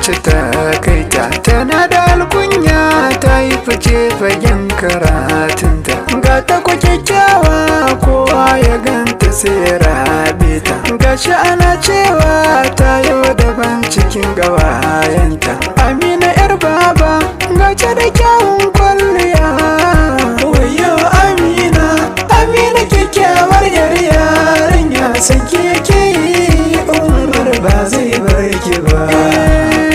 wacce ta kaita, tana da alkunya ta yi fice fagen karatunta, ga ta kwa kyakkyawa kowa ya ganta sai rabe ta, gashi ana cewa ta yau daban cikin gawayenta. Amina yar baba gace da kyawun kwalliya, wayo Amina, Amina kyakkyawar yar yarinya, sanki yake yi Umar ba zai bar ki ba.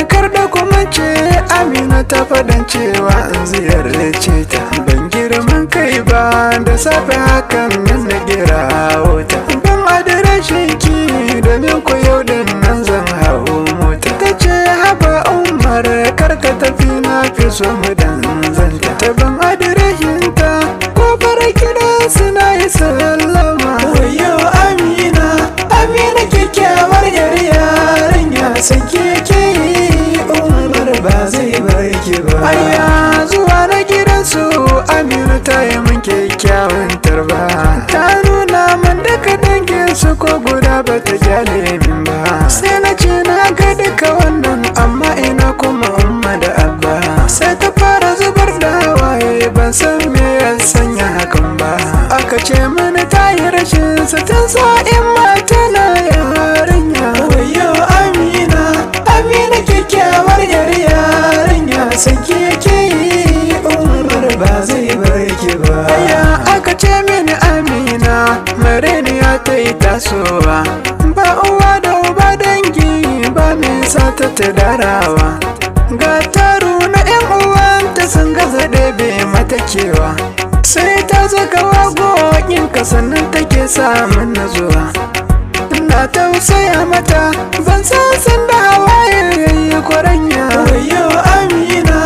Kar da kuma ce Amina ta faɗan cewa in ziyarce ta, ban girman kai ba da safe hakan nan na gira wuta, ban adireshin ki domin ku yau din nan zan hau mota. Ta ce haba Umar kar ka tafi na fi so mu dan zanta, ta ban adireshin ta kofar gidan suna yi sallama, wayo Amina, Amina kyakkyawar yar yarinya, sanki yake yi Umar ba zai bar ki ba. Aya zuwa na gidansu Amina ta yi min kyakkyawan tarba, ta nuna min duka danginsu ko guda ba ta kyale min ba. Sai na ce na ga duka wannan amma ina kuma umma da abba, sai ta fara zubar da hawaye ban san me ya sanya hakan ba. Aka ce mini ta yi rashin tun sa'in mata na yarinya, wayo Amina, Amina kyakkyawar yar yarinya, sanki yake yi Umar ba zai bar ki ba. Aya aka ce mini Amina mareniya ta yi tasowa, ba uwa da uba dangi ba mai sata ta darawa, ga taro na yan uwanta sun gaza ɗebe mata kewa, sai ta zaka wagokin ka sannan take samun nazuwa. Ina tausaya mata ban san da hawaye yayi kwaranya, wayo Amina,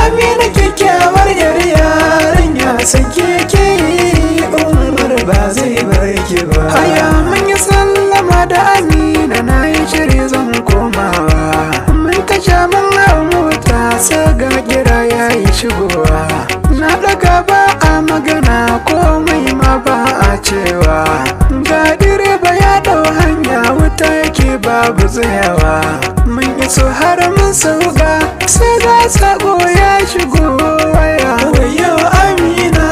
Amina kyakkyawar yar yarinya, sanki yake yi Umar ba zai bar ki ba. Aya mun yi sallama da Amina na yi shiri zan komawa, mun tasha mun hau mota sai ga gira ya yi shigowa, na daga ba a magana komai ma ba a cewa, ga direba ya dau hanya wuta yake babu tsayawa, mun iso har mun sauka sai ga sako ya shigo waya, wayo Amina,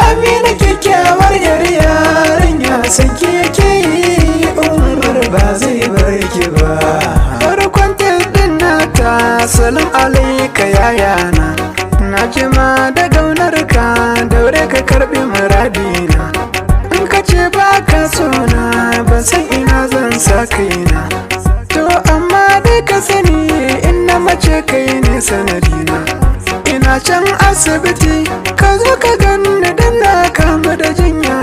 Amina kyakkyawar yar yarinya, sanki yake yi Umar ba zai bar ki ba. Farkon din nata salam alaika yayana, na jima da gaunar ka daure ka karbi muradina, in ka ce ba ka so na ban san ina zan sa kaina, to amma dai ka sani in na mace kai ne sanadina. Ina can asibiti ka zo ka ganni dan na kama da jinya,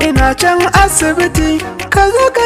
ina can asibiti ka zo ka